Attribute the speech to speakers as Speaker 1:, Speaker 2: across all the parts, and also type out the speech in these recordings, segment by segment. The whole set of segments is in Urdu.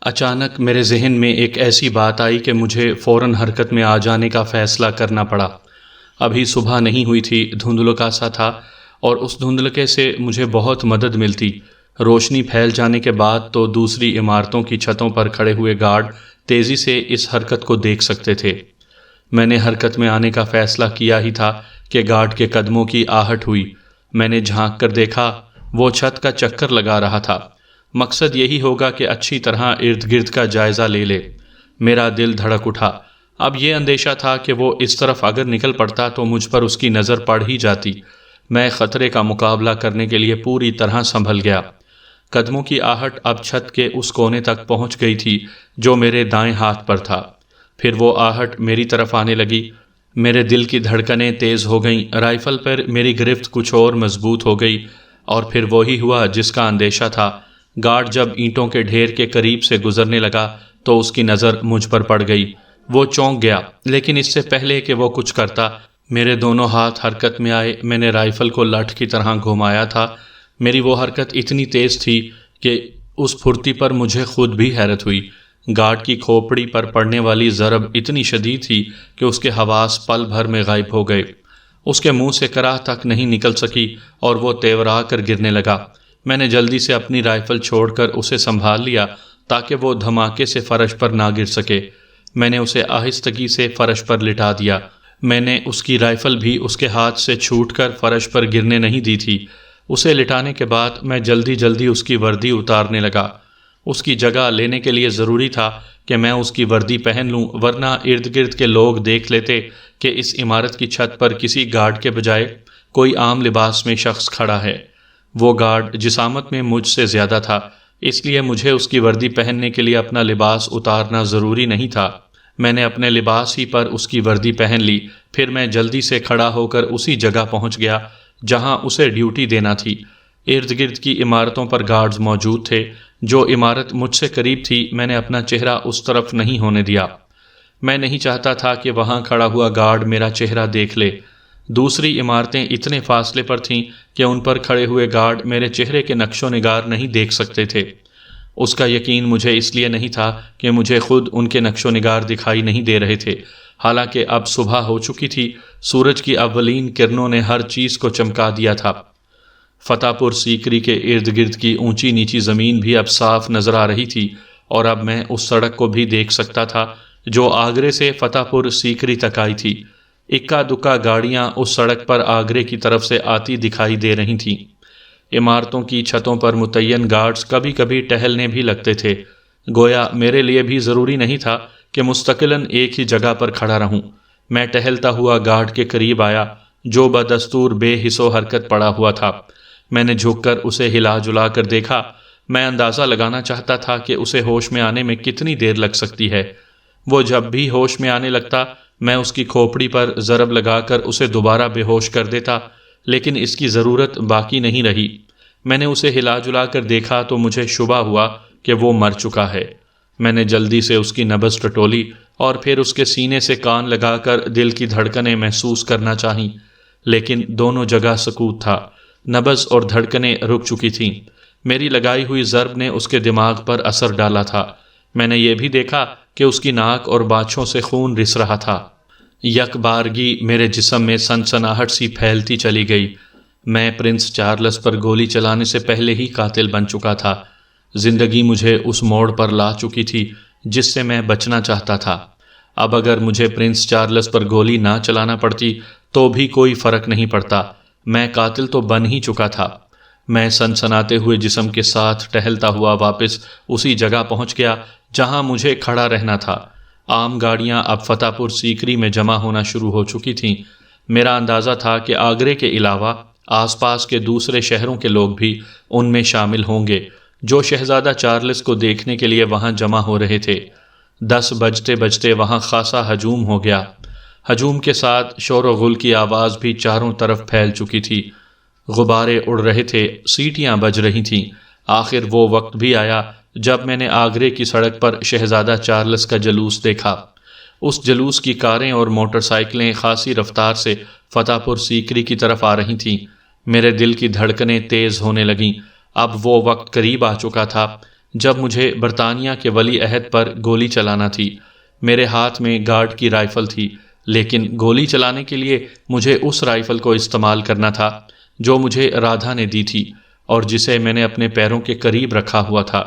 Speaker 1: اچانک میرے ذہن میں ایک ایسی بات آئی کہ مجھے فوراً حرکت میں آ جانے کا فیصلہ کرنا پڑا۔ ابھی صبح نہیں ہوئی تھی، دھندلکا سا تھا اور اس دھندلکے سے مجھے بہت مدد ملتی۔ روشنی پھیل جانے کے بعد تو دوسری عمارتوں کی چھتوں پر کھڑے ہوئے گارڈ تیزی سے اس حرکت کو دیکھ سکتے تھے۔ میں نے حرکت میں آنے کا فیصلہ کیا ہی تھا کہ گارڈ کے قدموں کی آہٹ ہوئی۔ میں نے جھانک کر دیکھا، وہ چھت کا چکر لگا رہا تھا۔ مقصد یہی ہوگا کہ اچھی طرح ارد گرد کا جائزہ لے لے۔ میرا دل دھڑک اٹھا۔ اب یہ اندیشہ تھا کہ وہ اس طرف اگر نکل پڑتا تو مجھ پر اس کی نظر پڑ ہی جاتی۔ میں خطرے کا مقابلہ کرنے کے لیے پوری طرح سنبھل گیا۔ قدموں کی آہٹ اب چھت کے اس کونے تک پہنچ گئی تھی جو میرے دائیں ہاتھ پر تھا۔ پھر وہ آہٹ میری طرف آنے لگی۔ میرے دل کی دھڑکنیں تیز ہو گئیں، رائفل پر میری گرفت کچھ اور مضبوط ہو گئی، اور پھر وہی ہوا جس کا اندیشہ تھا۔ گارڈ جب اینٹوں کے ڈھیر کے قریب سے گزرنے لگا تو اس کی نظر مجھ پر پڑ گئی۔ وہ چونک گیا، لیکن اس سے پہلے کہ وہ کچھ کرتا، میرے دونوں ہاتھ حرکت میں آئے۔ میں نے رائفل کو لٹھ کی طرح گھمایا تھا۔ میری وہ حرکت اتنی تیز تھی کہ اس پھرتی پر مجھے خود بھی حیرت ہوئی۔ گارڈ کی کھوپڑی پر پڑنے والی ضرب اتنی شدید تھی کہ اس کے حواس پل بھر میں غائب ہو گئے۔ اس کے منہ سے کراہ تک نہیں نکل سکی اور وہ تیورا کر گرنے لگا۔ میں نے جلدی سے اپنی رائفل چھوڑ کر اسے سنبھال لیا تاکہ وہ دھماکے سے فرش پر نہ گر سکے۔ میں نے اسے آہستگی سے فرش پر لٹا دیا۔ میں نے اس کی رائفل بھی اس کے ہاتھ سے چھوٹ کر فرش پر گرنے نہیں دی تھی۔ اسے لٹانے کے بعد میں جلدی جلدی اس کی وردی اتارنے لگا۔ اس کی جگہ لینے کے لیے ضروری تھا کہ میں اس کی وردی پہن لوں، ورنہ ارد گرد کے لوگ دیکھ لیتے کہ اس عمارت کی چھت پر کسی گارڈ کے بجائے کوئی عام لباس میں شخص کھڑا ہے۔ وہ گارڈ جسامت میں مجھ سے زیادہ تھا، اس لیے مجھے اس کی وردی پہننے کے لیے اپنا لباس اتارنا ضروری نہیں تھا۔ میں نے اپنے لباس ہی پر اس کی وردی پہن لی۔ پھر میں جلدی سے کھڑا ہو کر اسی جگہ پہنچ گیا جہاں اسے ڈیوٹی دینا تھی۔ ارد گرد کی عمارتوں پر گارڈز موجود تھے۔ جو عمارت مجھ سے قریب تھی، میں نے اپنا چہرہ اس طرف نہیں ہونے دیا۔ میں نہیں چاہتا تھا کہ وہاں کھڑا ہوا گارڈ میرا چہرہ دیکھ لے۔ دوسری عمارتیں اتنے فاصلے پر تھیں کہ ان پر کھڑے ہوئے گارڈ میرے چہرے کے نقش و نگار نہیں دیکھ سکتے تھے۔ اس کا یقین مجھے اس لیے نہیں تھا کہ مجھے خود ان کے نقش و نگار دکھائی نہیں دے رہے تھے، حالانکہ اب صبح ہو چکی تھی۔ سورج کی اولین کرنوں نے ہر چیز کو چمکا دیا تھا۔ فتح پور سیکری کے ارد گرد کی اونچی نیچی زمین بھی اب صاف نظر آ رہی تھی، اور اب میں اس سڑک کو بھی دیکھ سکتا تھا جو آگرے سے فتح پور سیکری تک آئی تھی۔ اکا دکا گاڑیاں اس سڑک پر آگرے کی طرف سے آتی دکھائی دے رہی تھیں۔ عمارتوں کی چھتوں پر متعین گارڈز کبھی کبھی ٹہلنے بھی لگتے تھے، گویا میرے لیے بھی ضروری نہیں تھا کہ مستقلاً ایک ہی جگہ پر کھڑا رہوں۔ میں ٹہلتا ہوا گارڈ کے قریب آیا جو بدستور بے حس و حرکت پڑا ہوا تھا۔ میں نے جھک کر اسے ہلا جلا کر دیکھا۔ میں اندازہ لگانا چاہتا تھا کہ اسے ہوش میں آنے میں کتنی دیر لگ سکتی ہے۔ وہ جب بھی ہوش میں آنے لگتا، میں اس کی کھوپڑی پر ضرب لگا کر اسے دوبارہ بے ہوش کر دیتا، لیکن اس کی ضرورت باقی نہیں رہی۔ میں نے اسے ہلا جلا کر دیکھا تو مجھے شبہ ہوا کہ وہ مر چکا ہے۔ میں نے جلدی سے اس کی نبض ٹٹولی اور پھر اس کے سینے سے کان لگا کر دل کی دھڑکنیں محسوس کرنا چاہی، لیکن دونوں جگہ سکوت تھا۔ نبض اور دھڑکنیں رک چکی تھیں۔ میری لگائی ہوئی ضرب نے اس کے دماغ پر اثر ڈالا تھا۔ میں نے یہ بھی دیکھا کہ اس کی ناک اور بانچھوں سے خون رس رہا تھا۔ یک بارگی میرے جسم میں سنسناہٹ سی پھیلتی چلی گئی۔ میں پرنس چارلس پر گولی چلانے سے پہلے ہی قاتل بن چکا تھا۔ زندگی مجھے اس موڑ پر لا چکی تھی جس سے میں بچنا چاہتا تھا۔ اب اگر مجھے پرنس چارلس پر گولی نہ چلانا پڑتی تو بھی کوئی فرق نہیں پڑتا، میں قاتل تو بن ہی چکا تھا۔ میں سنسناتے ہوئے جسم کے ساتھ ٹہلتا ہوا واپس اسی جگہ پہنچ گیا جہاں مجھے کھڑا رہنا تھا۔ عام گاڑیاں اب فتح پور سیکری میں جمع ہونا شروع ہو چکی تھیں۔ میرا اندازہ تھا کہ آگرے کے علاوہ آس پاس کے دوسرے شہروں کے لوگ بھی ان میں شامل ہوں گے جو شہزادہ چارلس کو دیکھنے کے لیے وہاں جمع ہو رہے تھے۔ 10 بجتے بجتے وہاں خاصا ہجوم ہو گیا۔ ہجوم کے ساتھ شور و غل کی آواز بھی چاروں طرف پھیل چکی تھی۔ غبارے اڑ رہے تھے، سیٹیاں بج رہی تھیں۔ آخر وہ وقت بھی آیا جب میں نے آگرے کی سڑک پر شہزادہ چارلس کا جلوس دیکھا۔ اس جلوس کی کاریں اور موٹر سائیکلیں خاصی رفتار سے فتح پور سیکری کی طرف آ رہی تھیں۔ میرے دل کی دھڑکنیں تیز ہونے لگیں۔ اب وہ وقت قریب آ چکا تھا جب مجھے برطانیہ کے ولی عہد پر گولی چلانا تھی۔ میرے ہاتھ میں گارڈ کی رائفل تھی، لیکن گولی چلانے کے لیے مجھے اس رائفل کو استعمال کرنا تھا جو مجھے رادھا نے دی تھی اور جسے میں نے اپنے پیروں کے قریب رکھا ہوا تھا۔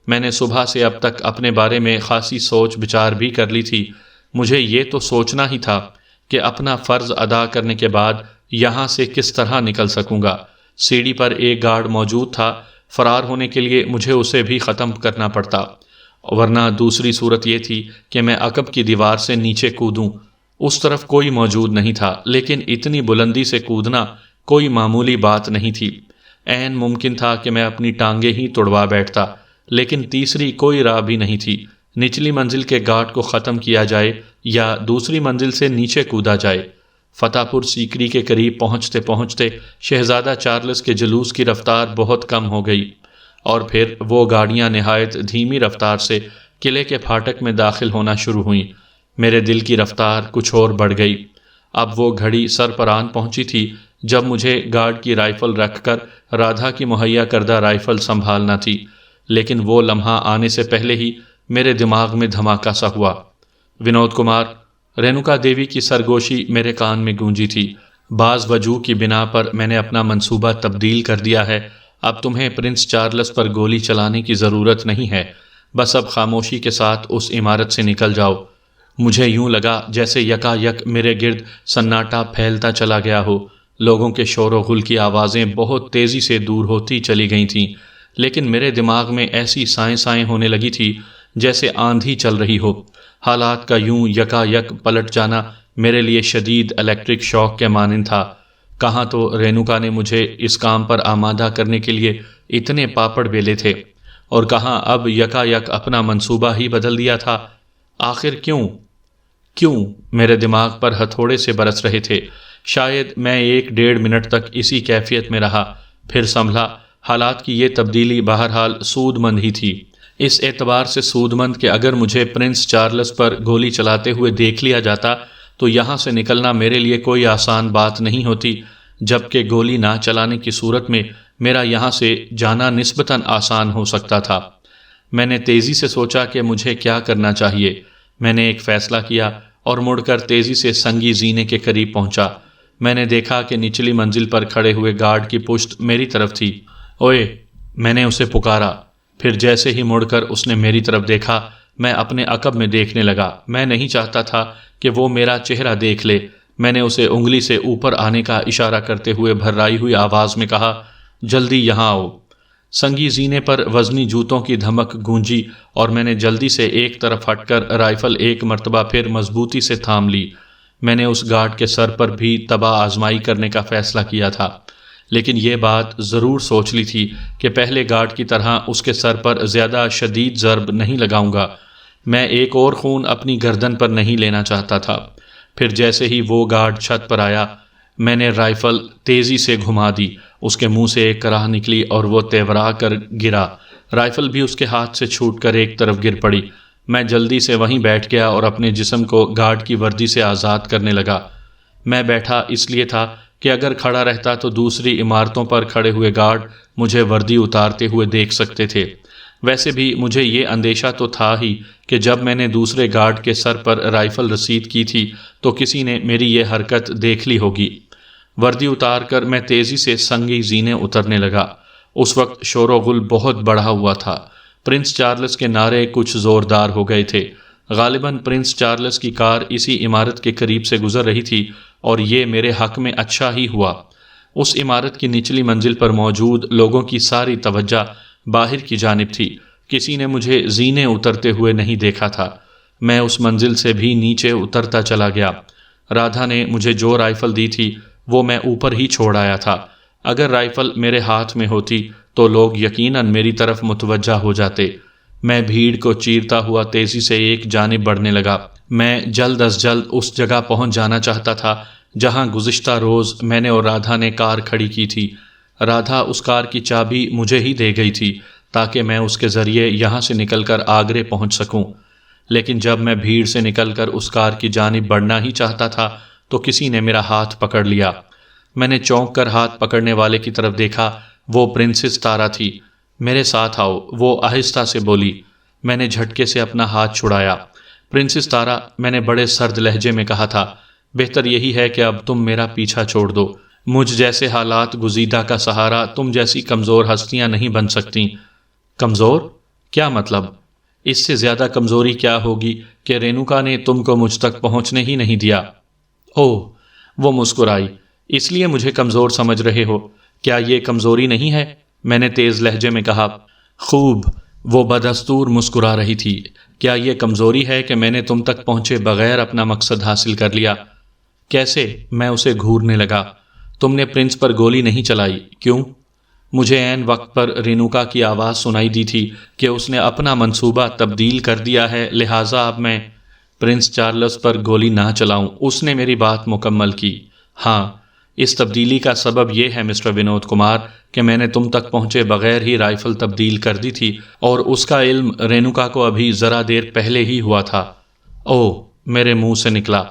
Speaker 1: میں نے صبح سے اب تک اپنے بارے میں خاصی سوچ بچار بھی کر لی تھی۔ مجھے یہ تو سوچنا ہی تھا کہ اپنا فرض ادا کرنے کے بعد یہاں سے کس طرح نکل سکوں گا۔ سیڑھی پر ایک گارڈ موجود تھا، فرار ہونے کے لیے مجھے اسے بھی ختم کرنا پڑتا، ورنہ دوسری صورت یہ تھی کہ میں عقب کی دیوار سے نیچے کودوں۔ اس طرف کوئی موجود نہیں تھا، لیکن اتنی بلندی سے کودنا کوئی معمولی بات نہیں تھی۔ عین ممکن تھا کہ میں اپنی ٹانگیں ہی توڑوا بیٹھتا، لیکن تیسری کوئی راہ بھی نہیں تھی۔ نچلی منزل کے گارڈ کو ختم کیا جائے یا دوسری منزل سے نیچے کودا جائے۔ فتح پور سیکری کے قریب پہنچتے پہنچتے شہزادہ چارلس کے جلوس کی رفتار بہت کم ہو گئی، اور پھر وہ گاڑیاں نہایت دھیمی رفتار سے قلعے کے پھاٹک میں داخل ہونا شروع ہوئیں۔ میرے دل کی رفتار کچھ اور بڑھ گئی۔ اب وہ گھڑی سر پر آن پہنچی تھی جب مجھے گارڈ کی رائفل رکھ کر رادھا کی مہیا کردہ رائفل سنبھالنا تھی، لیکن وہ لمحہ آنے سے پہلے ہی میرے دماغ میں دھماکہ سا ہوا۔ ونود کمار، رینوکا دیوی کی سرگوشی میرے کان میں گونجی تھی۔ بعض وجوہ کی بنا پر میں نے اپنا منصوبہ تبدیل کر دیا ہے۔ اب تمہیں پرنس چارلس پر گولی چلانے کی ضرورت نہیں ہے، بس اب خاموشی کے ساتھ اس عمارت سے نکل جاؤ۔ مجھے یوں لگا جیسے یکا یک میرے گرد سناٹا پھیلتا چلا گیا ہو۔ لوگوں کے شور و غل کی آوازیں بہت تیزی سے دور ہوتی چلی گئی تھیں، لیکن میرے دماغ میں ایسی سائیں سائیں ہونے لگی تھی جیسے آندھی چل رہی ہو۔ حالات کا یوں یکا یک پلٹ جانا میرے لیے شدید الیکٹرک شاک کے مانند تھا۔ کہاں تو رینوکا نے مجھے اس کام پر آمادہ کرنے کے لیے اتنے پاپڑ بیلے تھے، اور کہاں اب یکا یک اپنا منصوبہ ہی بدل دیا تھا۔ آخر کیوں میرے دماغ پر ہتھوڑے سے برس رہے تھے۔ شاید میں 1-1.5 منٹ تک اسی کیفیت میں رہا، پھر سنبھلا۔ حالات کی یہ تبدیلی بہرحال سود مند ہی تھی، اس اعتبار سے سود مند کہ اگر مجھے پرنس چارلس پر گولی چلاتے ہوئے دیکھ لیا جاتا تو یہاں سے نکلنا میرے لیے کوئی آسان بات نہیں ہوتی، جبکہ گولی نہ چلانے کی صورت میں میرا یہاں سے جانا نسبتاً آسان ہو سکتا تھا۔ میں نے تیزی سے سوچا کہ مجھے کیا کرنا چاہیے۔ میں نے ایک فیصلہ کیا اور مڑ کر تیزی سے سنگی زینے کے قریب پہنچا۔ میں نے دیکھا کہ نچلی منزل پر کھڑے ہوئے گارڈ کی پشت میری طرف تھی۔ اوئے، میں نے اسے پکارا۔ پھر جیسے ہی مڑ کر اس نے میری طرف دیکھا، میں اپنے عقب میں دیکھنے لگا۔ میں نہیں چاہتا تھا کہ وہ میرا چہرہ دیکھ لے۔ میں نے اسے انگلی سے اوپر آنے کا اشارہ کرتے ہوئے بھرائی ہوئی آواز میں کہا، جلدی یہاں آؤ۔ سنگی زینے پر وزنی جوتوں کی دھمک گونجی اور میں نے جلدی سے ایک طرف ہٹ کر رائفل ایک مرتبہ پھر مضبوطی سے تھام لی۔ میں نے اس گارڈ کے سر پر بھی تباہ آزمائی کرنے کا فیصلہ کیا تھا، لیکن یہ بات ضرور سوچ لی تھی کہ پہلے گارڈ کی طرح اس کے سر پر زیادہ شدید ضرب نہیں لگاؤں گا۔ میں ایک اور خون اپنی گردن پر نہیں لینا چاہتا تھا۔ پھر جیسے ہی وہ گارڈ چھت پر آیا، میں نے رائفل تیزی سے گھما دی۔ اس کے منہ سے ایک کراہ نکلی اور وہ تیورا کر گرا۔ رائفل بھی اس کے ہاتھ سے چھوٹ کر ایک طرف گر پڑی۔ میں جلدی سے وہیں بیٹھ گیا اور اپنے جسم کو گارڈ کی وردی سے آزاد کرنے لگا۔ میں بیٹھا اس لیے تھا کہ اگر کھڑا رہتا تو دوسری عمارتوں پر کھڑے ہوئے گارڈ مجھے وردی اتارتے ہوئے دیکھ سکتے تھے۔ ویسے بھی مجھے یہ اندیشہ تو تھا ہی کہ جب میں نے دوسرے گارڈ کے سر پر رائفل رسید کی تھی تو کسی نے میری یہ حرکت دیکھ لی ہوگی۔ وردی اتار کر میں تیزی سے سنگی زینے اترنے لگا۔ اس وقت شور و غل بہت بڑھا ہوا تھا۔ پرنس چارلس کے نعرے کچھ زوردار ہو گئے تھے۔ غالباً پرنس چارلس کی کار اسی عمارت کے قریب سے گزر رہی تھی اور یہ میرے حق میں اچھا ہی ہوا۔ اس عمارت کی نچلی منزل پر موجود لوگوں کی ساری توجہ باہر کی جانب تھی۔ کسی نے مجھے زینے اترتے ہوئے نہیں دیکھا تھا۔ میں اس منزل سے بھی نیچے اترتا چلا گیا۔ رادھا نے مجھے جو رائفل دی تھی وہ میں اوپر ہی چھوڑ آیا تھا۔ اگر رائفل میرے ہاتھ میں ہوتی تو لوگ یقیناً میری طرف متوجہ ہو جاتے۔ میں بھیڑ کو چیرتا ہوا تیزی سے ایک جانب بڑھنے لگا۔ میں جلد از جلد اس جگہ پہنچ جانا چاہتا تھا جہاں گزشتہ روز میں نے اور رادھا نے کار کھڑی کی تھی۔ رادھا اس کار کی چابی مجھے ہی دے گئی تھی تاکہ میں اس کے ذریعے یہاں سے نکل کر آگرے پہنچ سکوں، لیکن جب میں بھیڑ سے نکل کر اس کار کی جانب بڑھنا ہی چاہتا تھا تو کسی نے میرا ہاتھ پکڑ لیا۔ میں نے چونک کر ہاتھ پکڑنے والے کی طرف دیکھا، وہ پرنسس تارا تھی۔ میرے ساتھ آؤ، وہ آہستہ سے بولی۔ میں نے جھٹکے سے اپنا ہاتھ چھڑایا۔ پرنسس تارا، میں نے بڑے سرد لہجے میں کہا تھا، بہتر یہی ہے کہ اب تم میرا پیچھا چھوڑ دو۔ مجھ جیسے حالات گزیدہ کا سہارا تم جیسی کمزور ہستیاں نہیں بن سکتیں۔ کمزور؟ کیا مطلب؟ اس سے زیادہ کمزوری کیا ہوگی کہ رینوکا نے تم کو مجھ تک پہنچنے ہی نہیں دیا۔ اوہ، وہ مسکرائی۔ اس لیے مجھے کمزور سمجھ رہے ہو؟ کیا یہ کمزوری نہیں ہے؟ میں نے تیز لہجے میں کہا۔ خوب، وہ بدستور مسکرا رہی تھی۔ کیا یہ کمزوری ہے کہ میں نے تم تک پہنچے بغیر اپنا مقصد حاصل کر لیا؟ کیسے؟ میں اسے گھورنے لگا۔ تم نے پرنس پر گولی نہیں چلائی، کیوں؟ مجھے عین وقت پر رینوکا کی آواز سنائی دی تھی کہ اس نے اپنا منصوبہ تبدیل کر دیا ہے، لہٰذا اب میں پرنس چارلس پر گولی نہ چلاؤں۔ اس نے میری بات مکمل کی۔ ہاں، اس تبدیلی کا سبب یہ ہے مسٹر ونود کمار کہ میں نے تم تک پہنچے بغیر ہی رائفل تبدیل کر دی تھی، اور اس کا علم رینوکا کو ابھی ذرا دیر پہلے ہی ہوا تھا۔ اوہ، میرے منہ سے نکلا۔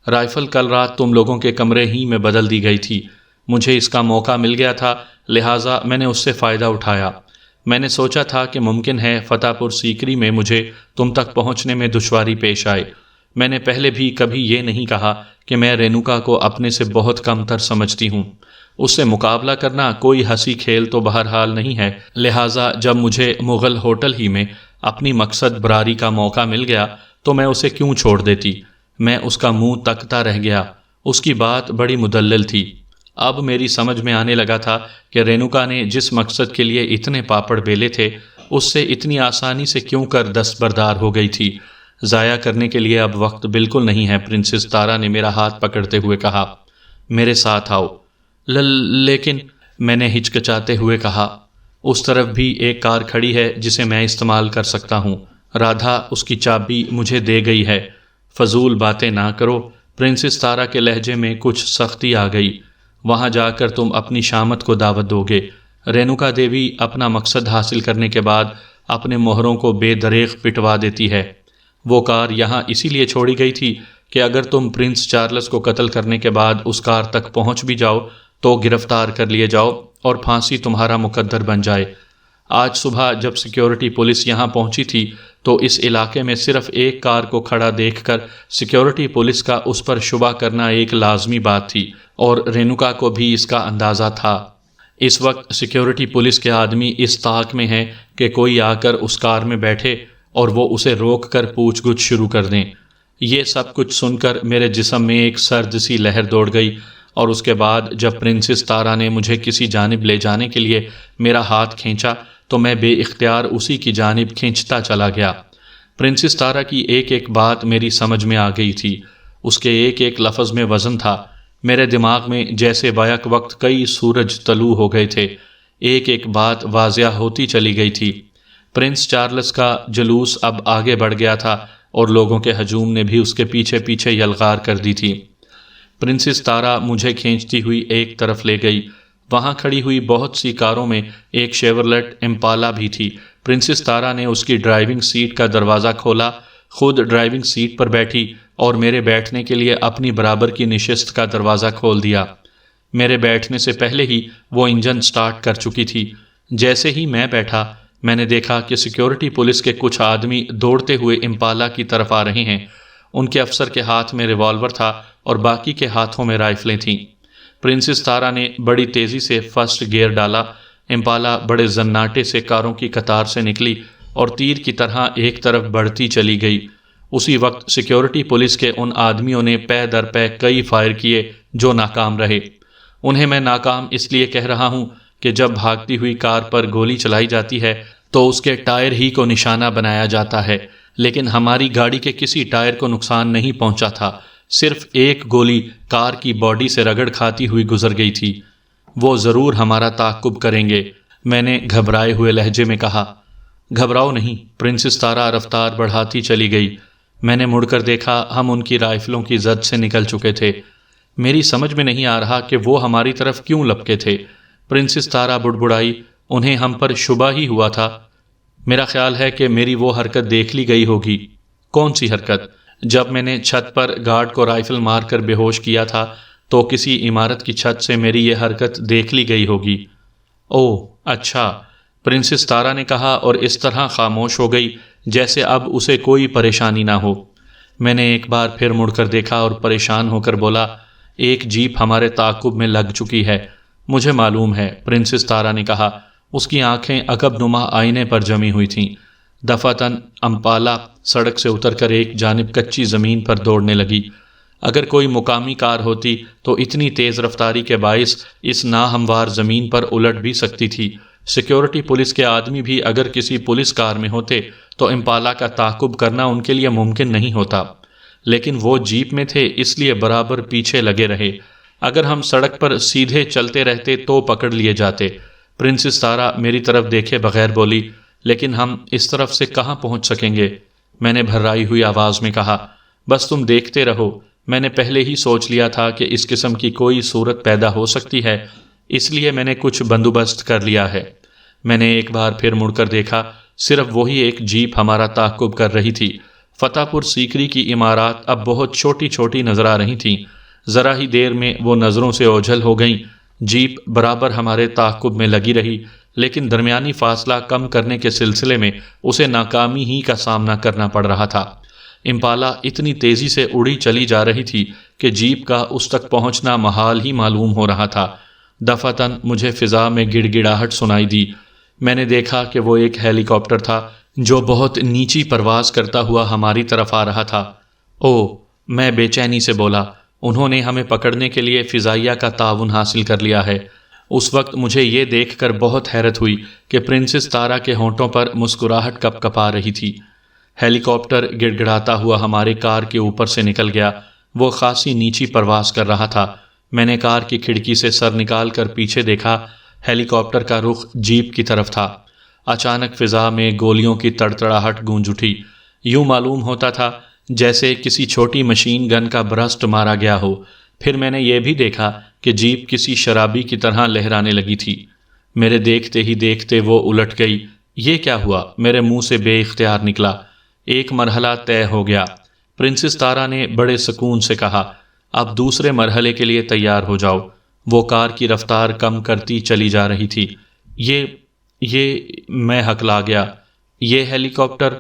Speaker 1: رائفل کل رات تم لوگوں کے کمرے ہی میں بدل دی گئی تھی۔ مجھے اس کا موقع مل گیا تھا، لہٰذا میں نے اس سے فائدہ اٹھایا۔ میں نے سوچا تھا کہ ممکن ہے فتح پور سیکری میں مجھے تم تک پہنچنے میں دشواری پیش آئے۔ میں نے پہلے بھی کبھی یہ نہیں کہا کہ میں رینوکا کو اپنے سے بہت کم تر سمجھتی ہوں۔ اس سے مقابلہ کرنا کوئی ہنسی کھیل تو بہرحال نہیں ہے، لہٰذا جب مجھے مغل ہوٹل ہی میں اپنی مقصد براری کا موقع مل گیا تو میں اسے کیوں چھوڑ دیتی؟ میں اس کا منہ تکتا رہ گیا۔ اس کی بات بڑی مدلل تھی۔ اب میری سمجھ میں آنے لگا تھا کہ رینوکا نے جس مقصد کے لیے اتنے پاپڑ بیلے تھے اس سے اتنی آسانی سے کیوں کر دستبردار ہو گئی تھی۔ ضائع کرنے کے لیے اب وقت بالکل نہیں ہے، پرنسس تارا نے میرا ہاتھ پکڑتے ہوئے کہا۔ میرے ساتھ آؤ۔ لیکن میں نے ہچکچاتے ہوئے کہا، اس طرف بھی ایک کار کھڑی ہے جسے میں استعمال کر سکتا ہوں۔ رادھا اس کی چابی مجھے دے گئی ہے۔ فضول باتیں نہ کرو۔ پرنسس تارا کے لہجے میں کچھ سختی آ گئی۔ وہاں جا کر تم اپنی شامت کو دعوت دو گے۔ رینوکا دیوی اپنا مقصد حاصل کرنے کے بعد اپنے مہروں کو بے دریغ پٹوا دیتی ہے۔ وہ کار یہاں اسی لیے چھوڑی گئی تھی کہ اگر تم پرنس چارلس کو قتل کرنے کے بعد اس کار تک پہنچ بھی جاؤ تو گرفتار کر لیے جاؤ اور پھانسی تمہارا مقدر بن جائے۔ آج صبح جب سیکیورٹی پولیس یہاں پہنچی تھی تو اس علاقے میں صرف ایک کار کو کھڑا دیکھ کر سیکیورٹی پولیس کا اس پر شبہ کرنا ایک لازمی بات تھی، اور رینوکا کو بھی اس کا اندازہ تھا۔ اس وقت سیکیورٹی پولیس کے آدمی اس طاق میں ہیں کہ کوئی آ کر اس کار میں بیٹھے اور وہ اسے روک کر پوچھ گچھ شروع کر دیں۔ یہ سب کچھ سن کر میرے جسم میں ایک سرد سی لہر دوڑ گئی، اور اس کے بعد جب پرنسس تارا نے مجھے کسی جانب لے جانے کے لیے میرا ہاتھ کھینچا تو میں بے اختیار اسی کی جانب کھینچتا چلا گیا۔ پرنسس تارا کی ایک ایک بات میری سمجھ میں آ گئی تھی، اس کے ایک ایک لفظ میں وزن تھا۔ میرے دماغ میں جیسے بیک وقت کئی سورج طلوع ہو گئے تھے، ایک ایک بات واضح ہوتی چلی گئی تھی۔ پرنس چارلس کا جلوس اب آگے بڑھ گیا تھا اور لوگوں کے ہجوم نے بھی اس کے پیچھے پیچھے یلغار کر دی تھی۔ پرنسس تارا مجھے کھینچتی ہوئی ایک طرف لے گئی۔ وہاں کھڑی ہوئی بہت سی کاروں میں ایک شیورلیٹ امپالا بھی تھی۔ پرنسس تارا نے اس کی ڈرائیونگ سیٹ کا دروازہ کھولا، خود ڈرائیونگ سیٹ پر بیٹھی اور میرے بیٹھنے کے لیے اپنی برابر کی نشست کا دروازہ کھول دیا۔ میرے بیٹھنے سے پہلے ہی وہ انجن سٹارٹ کر چکی تھی۔ جیسے ہی میں بیٹھا، میں نے دیکھا کہ سیکیورٹی پولیس کے کچھ آدمی دوڑتے ہوئے امپالا کی طرف آ رہے ہیں۔ ان کے افسر کے ہاتھ میں ریوالور تھا اور باقی کے ہاتھوں میں رائفلیں تھیں۔ پرنسس تارا نے بڑی تیزی سے فرسٹ گیئر ڈالا۔ امپالا بڑے زناٹے سے کاروں کی قطار سے نکلی اور تیر کی طرح ایک طرف بڑھتی چلی گئی۔ اسی وقت سیکیورٹی پولیس کے ان آدمیوں نے پے در پے کئی فائر کیے جو ناکام رہے۔ انہیں میں ناکام اس لیے کہہ رہا ہوں کہ جب بھاگتی ہوئی کار پر گولی چلائی جاتی ہے تو اس کے ٹائر ہی کو نشانہ بنایا جاتا ہے، لیکن ہماری گاڑی کے کسی ٹائر کو نقصان نہیں پہنچا تھا، صرف ایک گولی کار کی باڈی سے رگڑ کھاتی ہوئی گزر گئی تھی۔ وہ ضرور ہمارا تعاقب کریں گے، میں نے گھبرائے ہوئے لہجے میں کہا۔ گھبراؤ نہیں، پرنسس تارا رفتار بڑھاتی چلی گئی۔ میں نے مڑ کر دیکھا، ہم ان کی رائفلوں کی زد سے نکل چکے تھے۔ میری سمجھ میں نہیں آ رہا کہ وہ ہماری طرف کیوں لپکے تھے۔ پرنسس تارا بڑبڑائی، انہیں ہم پر شبہ ہی ہوا تھا۔ میرا خیال ہے کہ میری وہ حرکت دیکھ لی گئی ہوگی۔ کون سی حرکت؟ جب میں نے چھت پر گارڈ کو رائفل مار کر بے ہوش کیا تھا تو کسی عمارت کی چھت سے میری یہ حرکت دیکھ لی گئی ہوگی۔ اوہ اچھا، پرنسس تارا نے کہا اور اس طرح خاموش ہو گئی جیسے اب اسے کوئی پریشانی نہ ہو۔ میں نے ایک بار پھر مڑ کر دیکھا اور پریشان ہو کر بولا، ایک جیپ ہمارے تعاقب میں لگ چکی ہے۔ مجھے معلوم ہے، پرنسس تارا نے کہا۔ اس کی آنکھیں عقب نما آئینے پر جمی ہوئی تھیں۔ دفعتاً امپالا سڑک سے اتر کر ایک جانب کچی زمین پر دوڑنے لگی۔ اگر کوئی مقامی کار ہوتی تو اتنی تیز رفتاری کے باعث اس ناہموار زمین پر الٹ بھی سکتی تھی۔ سیکیورٹی پولیس کے آدمی بھی اگر کسی پولیس کار میں ہوتے تو امپالا کا تعاقب کرنا ان کے لیے ممکن نہیں ہوتا، لیکن وہ جیپ میں تھے اس لیے برابر پیچھے لگے رہے۔ اگر ہم سڑک پر سیدھے چلتے رہتے تو پکڑ لیے جاتے۔ پرنسس تارا میری طرف دیکھے بغیر بولی، لیکن ہم اس طرف سے کہاں پہنچ سکیں گے؟ میں نے بھرائی ہوئی آواز میں کہا، بس تم دیکھتے رہو۔ میں نے پہلے ہی سوچ لیا تھا کہ اس قسم کی کوئی صورت پیدا ہو سکتی ہے، اس لیے میں نے کچھ بندوبست کر لیا ہے۔ میں نے ایک بار پھر مڑ کر دیکھا، صرف وہی ایک جیپ ہمارا تعاقب کر رہی تھی۔ فتح پور سیکری کی عمارات اب بہت چھوٹی چھوٹی نظر آ رہی تھیں۔ ذرا ہی دیر میں وہ نظروں سے اوجھل ہو گئیں۔ جیپ برابر ہمارے تعاقب میں لگی رہی، لیکن درمیانی فاصلہ کم کرنے کے سلسلے میں اسے ناکامی ہی کا سامنا کرنا پڑ رہا تھا۔ امپالا اتنی تیزی سے اڑی چلی جا رہی تھی کہ جیپ کا اس تک پہنچنا محال ہی معلوم ہو رہا تھا۔ دفعتاً مجھے فضا میں گڑ گڑاہٹ سنائی دی۔ میں نے دیکھا کہ وہ ایک ہیلی کاپٹر تھا جو بہت نیچی پرواز کرتا ہوا ہماری طرف آ رہا تھا۔ او، میں بے چینی سے بولا، انہوں نے ہمیں پکڑنے کے لیے فضائیہ کا تعاون حاصل کر لیا ہے۔ اس وقت مجھے یہ دیکھ کر بہت حیرت ہوئی کہ پرنسس تارا کے ہونٹوں پر مسکراہٹ کپ کپا رہی تھی۔ ہیلی کاپٹر گڑ گڑاتا ہوا ہماری کار کے اوپر سے نکل گیا۔ وہ خاصی نیچی پرواز کر رہا تھا۔ میں نے کار کی کھڑکی سے سر نکال کر پیچھے دیکھا۔ ہیلی کاپٹر کا رخ جیپ کی طرف تھا۔ اچانک فضا میں گولیوں کی تڑتڑاہٹ گونج اٹھی۔ یوں معلوم ہوتا تھا جیسے کسی چھوٹی مشین گن کا برسٹ مارا گیا ہو۔ پھر میں نے یہ بھی دیکھا کہ جیپ کسی شرابی کی طرح لہرانے لگی تھی۔ میرے دیکھتے ہی دیکھتے وہ الٹ گئی۔ یہ کیا ہوا؟ میرے منہ سے بے اختیار نکلا۔ ایک مرحلہ طے ہو گیا، پرنسس تارا نے بڑے سکون سے کہا۔ اب دوسرے مرحلے کے لیے تیار ہو جاؤ۔ وہ کار کی رفتار کم کرتی چلی جا رہی تھی۔ یہ میں ہکلا گیا۔ یہ ہیلی کاپٹر،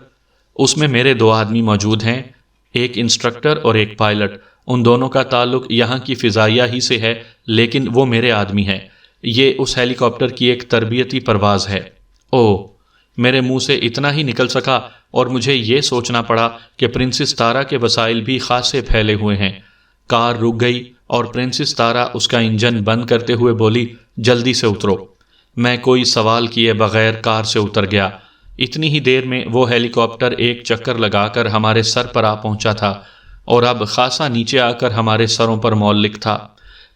Speaker 1: اس میں میرے 2 آدمی موجود ہیں، ایک انسٹرکٹر اور ایک پائلٹ۔ ان دونوں کا تعلق یہاں کی فضائیہ ہی سے ہے، لیکن وہ میرے آدمی ہیں۔ یہ اس ہیلی کاپٹر کی ایک تربیتی پرواز ہے۔ اوہ، میرے منہ سے اتنا ہی نکل سکا اور مجھے یہ سوچنا پڑا کہ پرنسس تارا کے وسائل بھی خاصے پھیلے ہوئے ہیں۔ کار رک گئی اور پرنسس تارا اس کا انجن بند کرتے ہوئے بولی، جلدی سے اترو۔ میں کوئی سوال کیے بغیر کار سے اتر گیا۔ اتنی ہی دیر میں وہ ہیلی کاپٹر ایک چکر لگا کر ہمارے سر پر آ پہنچا تھا اور اب خاصا نیچے آ کر ہمارے سروں پر معلق تھا۔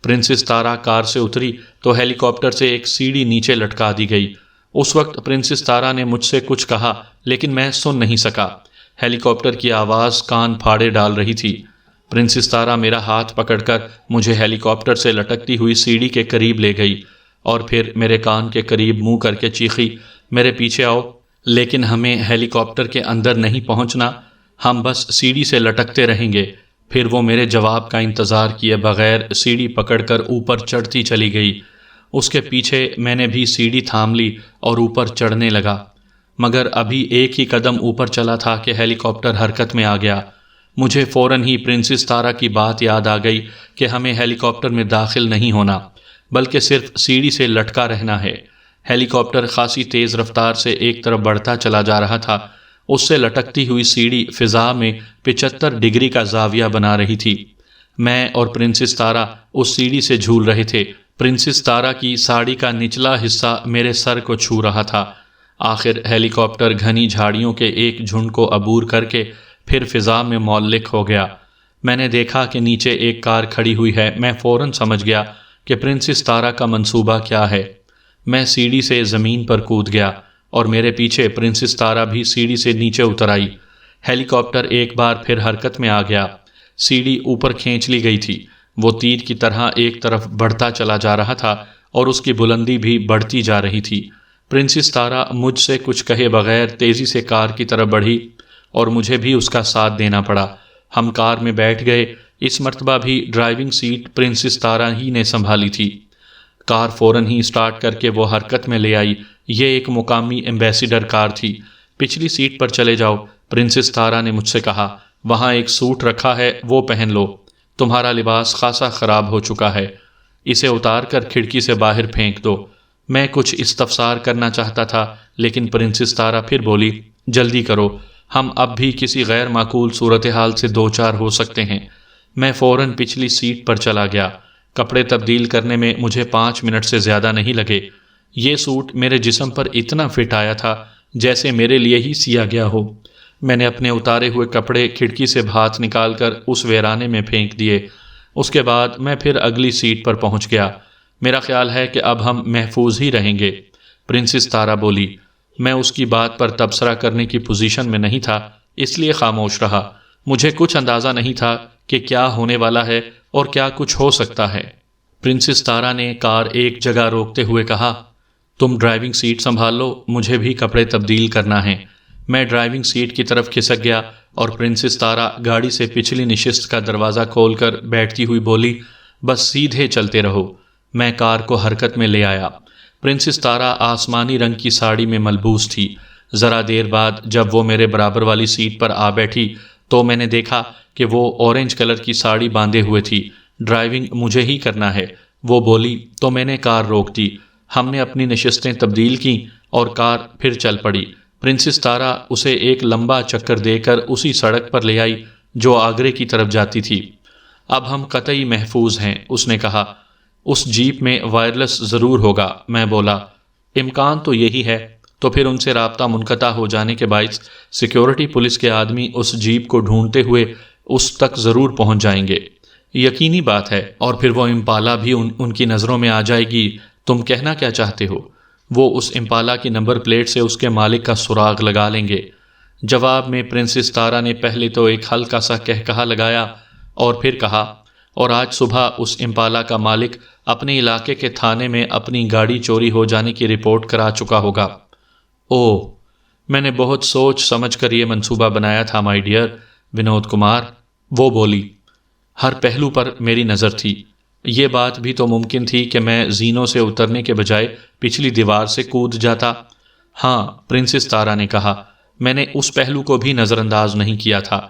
Speaker 1: پرنسس تارا کار سے اتری تو ہیلی کاپٹر سے ایک سیڑھی نیچے لٹکا دی گئی۔ اس وقت پرنسس تارا نے مجھ سے کچھ کہا، لیکن میں سن نہیں سکا۔ ہیلی کاپٹر کی آواز کان پھاڑے ڈال رہی تھی۔ پرنسس تارا میرا ہاتھ پکڑ کر مجھے ہیلی کاپٹر سے لٹکتی ہوئی سیڑھی کے قریب لے گئی اور پھر میرے کان کے قریب منہ کر کے چیخی، میرے پیچھے آؤ۔ لیکن ہمیں ہیلی کاپٹر کے اندر نہیں پہنچنا، ہم بس سیڑھی سے لٹکتے رہیں گے۔ پھر وہ میرے جواب کا انتظار کیے بغیر سیڑھی پکڑ کر اوپر چڑھتی چلی گئی۔ اس کے پیچھے میں نے بھی سیڑھی تھام لی اور اوپر چڑھنے لگا، مگر ابھی ایک ہی قدم اوپر چلا تھا کہ ہیلی کاپٹر حرکت میں آ گیا۔ مجھے فوراً ہی پرنسس تارا کی بات یاد آ گئی کہ ہمیں ہیلی کاپٹر میں داخل نہیں ہونا، بلکہ صرف سیڑھی سے لٹکا رہنا ہے۔ ہیلی کاپٹر خاصی تیز رفتار سے ایک طرف بڑھتا چلا جا رہا تھا۔ اس سے لٹکتی ہوئی سیڑھی فضا میں 75 ڈگری کا زاویہ بنا رہی تھی۔ میں اور پرنسس تارا اس سیڑھی سے جھول رہے تھے۔ پرنسس تارا کی ساڑی کا نچلا حصہ میرے سر کو چھو رہا تھا۔ آخر ہیلی کاپٹر گھنی جھاڑیوں کے ایک جھنڈ کو عبور کر کے پھر فضا میں معلق ہو گیا۔ میں نے دیکھا کہ نیچے ایک کار کھڑی ہوئی ہے۔ میں فوراً سمجھ گیا کہ پرنسس تارا کا منصوبہ کیا ہے۔ میں سیڑھی سے زمین پر کود گیا اور میرے پیچھے پرنسس تارا بھی سیڑھی سے نیچے اتر آئی۔ ہیلی کاپٹر ایک بار پھر حرکت میں آ گیا۔ سیڑھی اوپر کھینچ لی گئی تھی۔ وہ تیر کی طرح ایک طرف بڑھتا چلا جا رہا تھا اور اس کی بلندی بھی بڑھتی جا رہی تھی۔ پرنسس تارا مجھ سے کچھ کہے بغیر تیزی سے کار کی طرف بڑھی اور مجھے بھی اس کا ساتھ دینا پڑا۔ ہم کار میں بیٹھ گئے۔ اس مرتبہ بھی ڈرائیونگ سیٹ پرنسس تارا ہی نے سنبھالی تھی۔ کار فوراً ہی سٹارٹ کر کے وہ حرکت میں لے آئی۔ یہ ایک مقامی ایمبیسیڈر کار تھی۔ پچھلی سیٹ پر چلے جاؤ، پرنسس تارا نے مجھ سے کہا۔ وہاں ایک سوٹ رکھا ہے، وہ پہن لو، تمہارا لباس خاصا خراب ہو چکا ہے، اسے اتار کر کھڑکی سے باہر پھینک دو۔ میں کچھ استفسار کرنا چاہتا تھا، لیکن پرنسس تارا پھر بولی، جلدی کرو، ہم اب بھی کسی غیر معقول صورتحال سے دوچار ہو سکتے ہیں۔ میں فوراً پچھلی سیٹ پر چلا گیا۔ کپڑے تبدیل کرنے میں مجھے 5 منٹ سے زیادہ نہیں لگے۔ یہ سوٹ میرے جسم پر اتنا فٹ آیا تھا جیسے میرے لیے ہی سیا گیا ہو۔ میں نے اپنے اتارے ہوئے کپڑے کھڑکی سے ہاتھ نکال کر اس ویرانے میں پھینک دیے۔ اس کے بعد میں پھر اگلی سیٹ پر پہنچ گیا۔ میرا خیال ہے کہ اب ہم محفوظ ہی رہیں گے، پرنسس تارا بولی۔ میں اس کی بات پر تبصرہ کرنے کی پوزیشن میں نہیں تھا، اس لیے خاموش رہا۔ مجھے کچھ اندازہ نہیں تھا کہ کیا ہونے والا ہے اور کیا کچھ ہو سکتا ہے۔ پرنسس تارا نے کار ایک جگہ روکتے ہوئے کہا، تم ڈرائیونگ سیٹ سنبھال لو، مجھے بھی کپڑے تبدیل کرنا ہے۔ میں ڈرائیونگ سیٹ کی طرف کھسک گیا اور پرنسس تارا گاڑی سے پچھلی نشست کا دروازہ کھول کر بیٹھتی ہوئی بولی، بس سیدھے چلتے رہو۔ میں کار کو حرکت میں لے آیا۔ پرنسس تارا آسمانی رنگ کی ساڑی میں ملبوس تھی۔ ذرا دیر بعد جب وہ میرے برابر والی سیٹ پر آ بیٹھی تو میں نے دیکھا کہ وہ اورنج کلر کی ساڑی باندھے ہوئے تھی۔ ڈرائیونگ مجھے ہی کرنا ہے، وہ بولی تو میں نے کار روک دی۔ ہم نے اپنی نشستیں تبدیل کیں اور کار پھر چل پڑی۔ پرنسس تارا اسے ایک لمبا چکر دے کر اسی سڑک پر لے آئی جو آگرے کی طرف جاتی تھی۔ اب ہم قطعی محفوظ ہیں، اس نے کہا۔ اس جیپ میں وائرلیس ضرور ہوگا، میں بولا۔ امکان تو یہی ہے، تو پھر ان سے رابطہ منقطع ہو جانے کے باعث سیکیورٹی پولیس کے آدمی اس جیپ کو ڈھونڈتے ہوئے اس تک ضرور پہنچ جائیں گے۔ یقینی بات ہے، اور پھر وہ امپالا بھی ان کی نظروں میں آ جائے گی۔ تم کہنا کیا چاہتے ہو؟ وہ اس امپالا کی نمبر پلیٹ سے اس کے مالک کا سراغ لگا لیں گے۔ جواب میں پرنسس تارا نے پہلے تو ایک ہلکا سا کہا لگایا اور پھر کہا، اور آج صبح اس امپالا کا مالک اپنے علاقے کے تھانے میں اپنی گاڑی چوری ہو جانے کی رپورٹ کرا چکا ہوگا۔ اوہ، میں نے بہت سوچ سمجھ کر یہ منصوبہ بنایا تھا مائی ڈیئر ونود کمار، وہ بولی۔ ہر پہلو پر میری نظر تھی۔ یہ بات بھی تو ممکن تھی کہ میں زینوں سے اترنے کے بجائے پچھلی دیوار سے کود جاتا۔ ہاں، پرنسس تارا نے کہا، میں نے اس پہلو کو بھی نظر انداز نہیں کیا تھا۔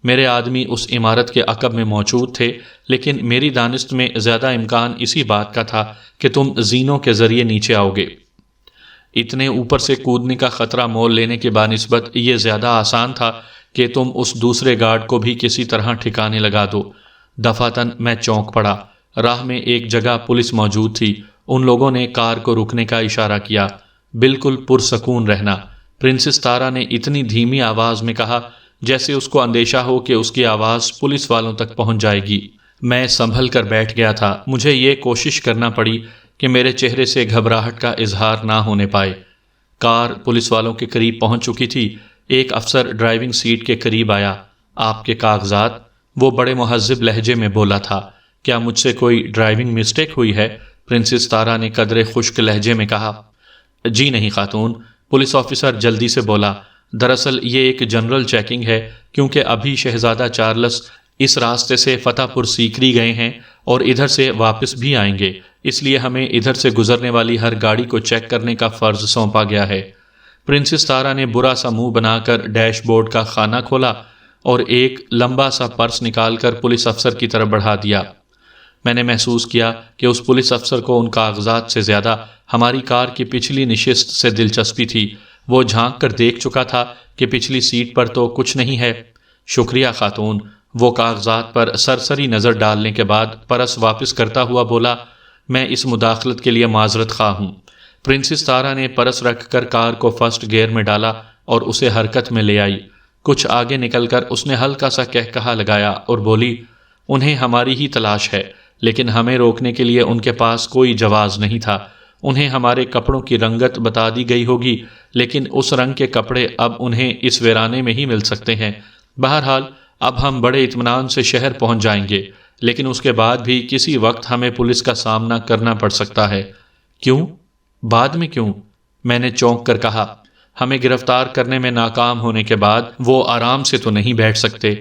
Speaker 1: میرے آدمی اس عمارت کے عقب میں موجود تھے، لیکن میری دانست میں زیادہ امکان اسی بات کا تھا کہ تم زینوں کے ذریعے نیچے آؤ گے۔ اتنے اوپر سے کودنے کا خطرہ مول لینے کے بانسبت یہ زیادہ آسان تھا کہ تم اس دوسرے گارڈ کو بھی کسی طرح ٹھکانے لگا دو۔ دفعتاً میں چونک پڑا۔ راہ میں ایک جگہ پولیس موجود تھی۔ ان لوگوں نے کار کو رکنے کا اشارہ کیا۔ بالکل پرسکون رہنا، پرنسس تارا نے اتنی دھیمی آواز میں کہا جیسے اس کو اندیشہ ہو کہ اس کی آواز پولیس والوں تک پہنچ جائے گی۔ میں سنبھل کر بیٹھ گیا تھا۔ مجھے یہ کوشش کرنا پڑی کہ میرے چہرے سے گھبراہٹ کا اظہار نہ ہونے پائے۔ کار پولیس والوں کے قریب پہنچ چکی تھی۔ ایک افسر ڈرائیونگ سیٹ کے قریب آیا۔ آپ کے کاغذات، وہ بڑے مہذب لہجے میں بولا تھا۔ کیا مجھ سے کوئی ڈرائیونگ مسٹیک ہوئی ہے؟ پرنسس تارا نے قدرے خشک لہجے میں کہا۔ جی نہیں خاتون، پولیس آفیسر جلدی سے بولا۔ دراصل یہ ایک جنرل چیکنگ ہے، کیونکہ ابھی شہزادہ چارلس اس راستے سے فتح پور سیکری گئے ہیں اور ادھر سے واپس بھی آئیں گے، اس لیے ہمیں ادھر سے گزرنے والی ہر گاڑی کو چیک کرنے کا فرض سونپا گیا ہے۔ پرنسس تارا نے برا سا منہ بنا کر ڈیش بورڈ کا خانہ کھولا اور ایک لمبا سا پرس نکال کر پولیس افسر کی طرف بڑھا دیا۔ میں نے محسوس کیا کہ اس پولیس افسر کو ان کاغذات سے زیادہ ہماری کار کی پچھلی نشست سے دلچسپی تھی۔ وہ جھانک کر دیکھ چکا تھا کہ پچھلی سیٹ پر تو کچھ نہیں ہے۔ شکریہ خاتون، وہ کاغذات پر سرسری نظر ڈالنے کے بعد پرس واپس کرتا ہوا بولا۔ میں اس مداخلت کے لیے معذرت خواہ ہوں۔ پرنسس تارا نے پرس رکھ کر کار کو فرسٹ گیئر میں ڈالا اور اسے حرکت میں لے آئی۔ کچھ آگے نکل کر اس نے ہلکا سا کہا لگایا اور بولی، انہیں ہماری ہی تلاش ہے، لیکن ہمیں روکنے کے لیے ان کے پاس کوئی جواز نہیں تھا۔ انہیں ہمارے کپڑوں کی رنگت بتا دی گئی ہوگی، لیکن اس رنگ کے کپڑے اب انہیں اس ویرانے میں ہی مل سکتے ہیں۔ بہرحال اب ہم بڑے اطمینان سے شہر پہنچ جائیں گے، لیکن اس کے بعد بھی کسی وقت ہمیں پولیس کا سامنا کرنا پڑ سکتا ہے۔ کیوں؟ بعد میں کیوں؟ میں نے چونک کر کہا۔ ہمیں گرفتار کرنے میں ناکام ہونے کے بعد وہ آرام سے تو نہیں بیٹھ سکتے،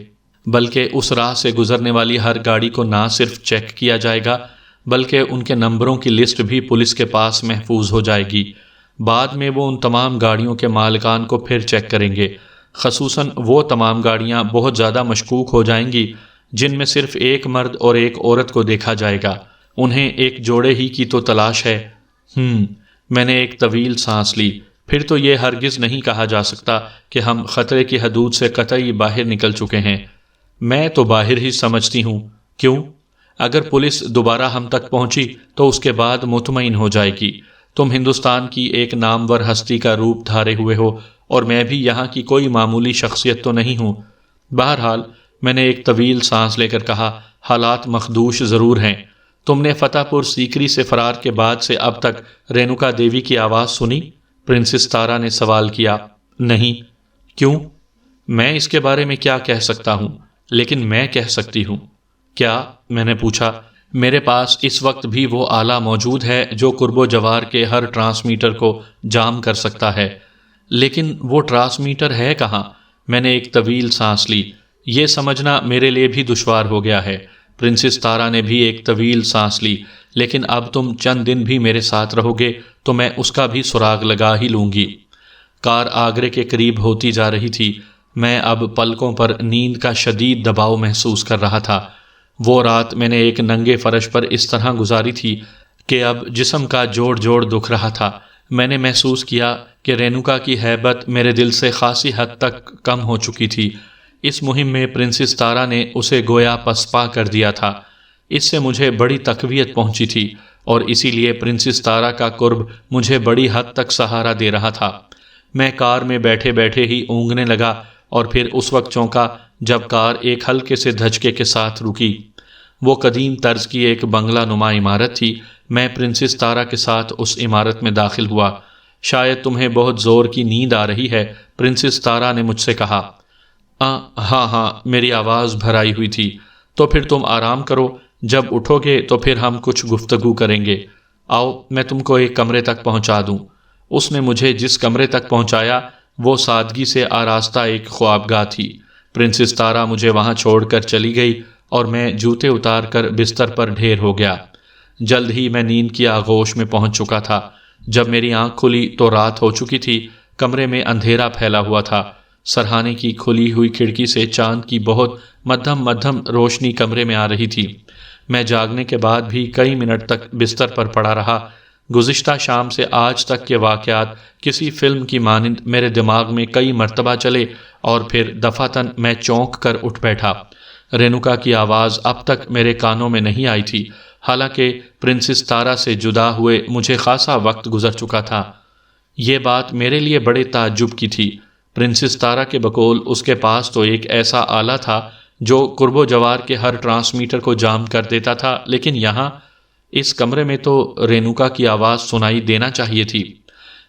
Speaker 1: بلکہ اس راہ سے گزرنے والی ہر گاڑی کو نہ صرف چیک کیا جائے گا، بلکہ ان کے نمبروں کی لسٹ بھی پولیس کے پاس محفوظ ہو جائے گی۔ بعد میں وہ ان تمام گاڑیوں کے مالکان کو پھر چیک کریں گے، خصوصاً وہ تمام گاڑیاں بہت زیادہ مشکوک ہو جائیں گی جن میں صرف ایک مرد اور ایک عورت کو دیکھا جائے گا، انہیں ایک جوڑے ہی کی تو تلاش ہے۔ میں نے ایک طویل سانس لی۔ پھر تو یہ ہرگز نہیں کہا جا سکتا کہ ہم خطرے کی حدود سے قطعی باہر نکل چکے ہیں۔ میں تو باہر ہی سمجھتی ہوں۔ کیوں؟ اگر پولیس دوبارہ ہم تک پہنچی تو اس کے بعد مطمئن ہو جائے گی۔ تم ہندوستان کی ایک نامور ہستی کا روپ دھارے ہوئے ہو اور میں بھی یہاں کی کوئی معمولی شخصیت تو نہیں ہوں۔ بہرحال میں نے ایک طویل سانس لے کر کہا، حالات مخدوش ضرور ہیں۔ تم نے فتح پور سیکری سے فرار کے بعد سے اب تک رینوکا دیوی کی آواز سنی؟ پرنسس تارا نے سوال کیا۔ نہیں۔ کیوں؟ میں اس کے بارے میں کیا کہہ سکتا ہوں، لیکن میں کہہ سکتی ہوں۔ کیا؟ میں نے پوچھا۔ میرے پاس اس وقت بھی وہ آلہ موجود ہے جو قرب و جوار کے ہر ٹرانسمیٹر کو جام کر سکتا ہے۔ لیکن وہ ٹرانسمیٹر ہے کہاں؟ میں نے ایک طویل سانس لی۔ یہ سمجھنا میرے لیے بھی دشوار ہو گیا ہے۔ پرنسس تارا نے بھی ایک طویل سانس لی۔ لیکن اب تم چند دن بھی میرے ساتھ رہو گے تو میں اس کا بھی سراغ لگا ہی لوں گی۔ کار آگرے کے قریب ہوتی جا رہی تھی۔ میں اب پلکوں پر نیند کا شدید دباؤ محسوس کر رہا تھا۔ وہ رات میں نے ایک ننگے فرش پر اس طرح گزاری تھی کہ اب جسم کا جوڑ جوڑ دکھ رہا تھا۔ میں نے محسوس کیا کہ رینوکا کی ہیبت میرے دل سے خاصی حد تک کم ہو چکی تھی۔ اس مہم میں پرنسس تارا نے اسے گویا پسپا کر دیا تھا۔ اس سے مجھے بڑی تقویت پہنچی تھی اور اسی لیے پرنسس تارا کا قرب مجھے بڑی حد تک سہارا دے رہا تھا۔ میں کار میں بیٹھے بیٹھے ہی اونگنے لگا اور پھر اس وقت چونکا جب کار ایک ہلکے سے دھچکے کے ساتھ رکی۔ وہ قدیم طرز کی ایک بنگلہ نما عمارت تھی۔ میں پرنسس تارا کے ساتھ اس عمارت میں داخل ہوا۔ شاید تمہیں بہت زور کی نیند آ رہی ہے، پرنسس تارا نے مجھ سے کہا۔ ہاں، میری آواز بھر آئی ہوئی تھی۔ تو پھر تم آرام کرو، جب اٹھو گے تو پھر ہم کچھ گفتگو کریں گے۔ آؤ میں تم کو ایک کمرے تک پہنچا دوں۔ اس نے مجھے جس کمرے تک پہنچایا وہ سادگی سے آراستہ ایک خوابگاہ تھی۔ پرنسس تارا مجھے وہاں چھوڑ کر چلی گئی اور میں جوتے اتار کر بستر پر ڈھیر ہو گیا۔ جلد ہی میں نیند کی آغوش میں پہنچ چکا تھا۔ جب میری آنکھ کھلی تو رات ہو چکی تھی۔ کمرے میں اندھیرا پھیلا ہوا تھا۔ سرہانے کی کھلی ہوئی کھڑکی سے چاند کی بہت مدھم روشنی کمرے میں آ رہی تھی۔ میں جاگنے کے بعد بھی کئی منٹ تک بستر پر پڑا رہا۔ گزشتہ شام سے آج تک کے واقعات کسی فلم کی مانند میرے دماغ میں کئی مرتبہ چلے اور پھر دفعتاً میں چونک کر اٹھ بیٹھا۔ رینوکا کی آواز اب تک میرے کانوں میں نہیں آئی تھی، حالانکہ پرنسس تارا سے جدا ہوئے مجھے خاصا وقت گزر چکا تھا۔ یہ بات میرے لیے بڑے تعجب کی تھی۔ پرنسس تارا کے بقول اس کے پاس تو ایک ایسا آلہ تھا جو قرب و جوار کے ہر ٹرانسمیٹر کو جام کر دیتا تھا، لیکن یہاں اس کمرے میں تو رینوکا کی آواز سنائی دینا چاہیے تھی۔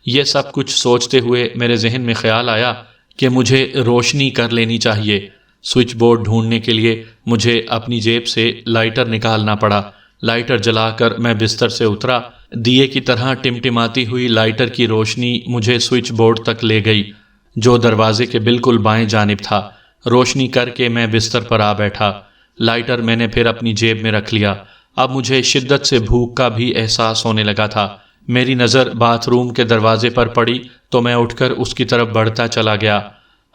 Speaker 1: یہ سب کچھ سوچتے ہوئے میرے ذہن میں خیال آیا کہ مجھے روشنی کر لینی چاہیے۔ سوئچ بورڈ ڈھونڈنے کے لیے مجھے اپنی جیب سے لائٹر نکالنا پڑا۔ لائٹر جلا کر میں بستر سے اترا۔ دیے کی طرح ٹمٹماتی ہوئی لائٹر کی روشنی مجھے سوئچ بورڈ تک لے گئی جو دروازے کے بالکل بائیں جانب تھا۔ روشنی کر کے میں بستر پر آ بیٹھا۔ لائٹر میں نے پھر اپنی جیب میں رکھ لیا۔ اب مجھے شدت سے بھوک کا بھی احساس ہونے لگا تھا۔ میری نظر باتھ روم کے دروازے پر پڑی تو میں اٹھ کر اس کی طرف بڑھتا چلا گیا۔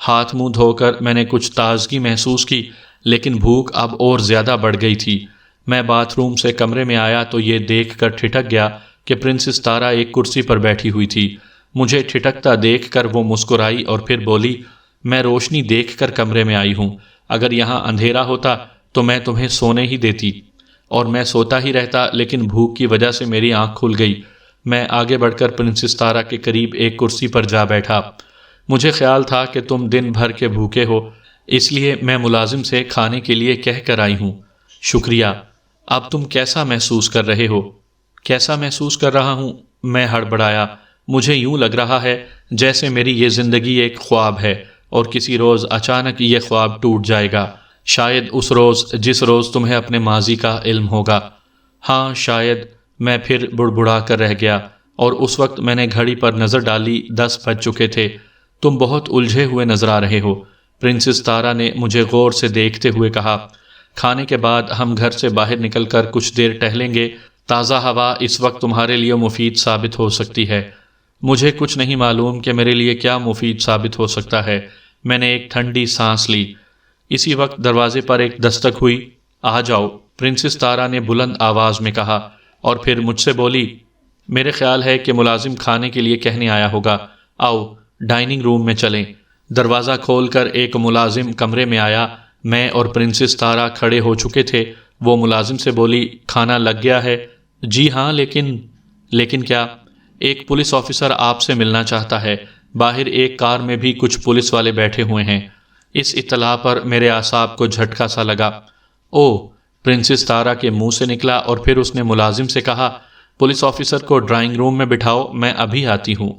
Speaker 1: ہاتھ منہ دھو کر میں نے کچھ تازگی محسوس کی، لیکن بھوک اب اور زیادہ بڑھ گئی تھی۔ میں باتھ روم سے کمرے میں آیا تو یہ دیکھ کر ٹھٹک گیا کہ پرنسس تارا ایک کرسی پر بیٹھی ہوئی تھی۔ مجھے ٹھٹکتا دیکھ کر وہ مسکرائی اور پھر بولی، میں روشنی دیکھ کر کمرے میں آئی ہوں۔ اگر یہاں اندھیرا ہوتا تو میں تمہیں سونے ہی دیتی اور میں سوتا ہی رہتا، لیکن بھوک کی وجہ سے میری آنکھ کھل گئی۔ میں آگے بڑھ کر پرنسس تارا کے قریب ایک کرسی پر جا بیٹھا۔ مجھے خیال تھا کہ تم دن بھر کے بھوکے ہو، اس لیے میں ملازم سے کھانے کے لیے کہہ کر آئی ہوں۔ شکریہ۔ اب تم کیسا محسوس کر رہے ہو؟ کیسا محسوس کر رہا ہوں؟ میں ہڑبڑایا۔ مجھے یوں لگ رہا ہے جیسے میری یہ زندگی ایک خواب ہے اور کسی روز اچانک یہ خواب ٹوٹ جائے گا، شاید اس روز جس روز تمہیں اپنے ماضی کا علم ہوگا۔ ہاں شاید۔ میں پھر بڑبڑا کر رہ گیا اور اس وقت میں نے گھڑی پر نظر ڈالی، 10 بج چکے تھے۔ تم بہت الجھے ہوئے نظر آ رہے ہو، پرنسس تارا نے مجھے غور سے دیکھتے ہوئے کہا۔ کھانے کے بعد ہم گھر سے باہر نکل کر کچھ دیر ٹہلیں گے، تازہ ہوا اس وقت تمہارے لیے مفید ثابت ہو سکتی ہے۔ مجھے کچھ نہیں معلوم کہ میرے لیے کیا مفید ثابت ہو سکتا ہے۔ میں نے ایک ٹھنڈی سانس لی۔ اسی وقت دروازے پر ایک دستک ہوئی۔ آ جاؤ، پرنسس تارا نے بلند آواز میں کہا، اور پھر مجھ سے بولی، میرے خیال ہے کہ ملازم کھانے کے لیے کہنے آیا ہوگا، آؤ ڈائننگ روم میں چلیں۔ دروازہ کھول کر ایک ملازم کمرے میں آیا۔ میں اور پرنسس تارا کھڑے ہو چکے تھے۔ وہ ملازم سے بولی، کھانا لگ گیا ہے؟ جی ہاں، لیکن کیا؟ ایک پولیس آفیسر آپ سے ملنا چاہتا ہے۔ باہر ایک کار میں بھی کچھ پولیس والے بیٹھے ہوئے ہیں۔ اس اطلاع پر میرے اعصاب کو جھٹکا سا لگا۔ اوہ، پرنسس تارا کے منہ سے نکلا، اور پھر اس نے ملازم سے کہا، پولیس آفیسر کو ڈرائنگ روم میں بٹھاؤ، میں ابھی آتی ہوں۔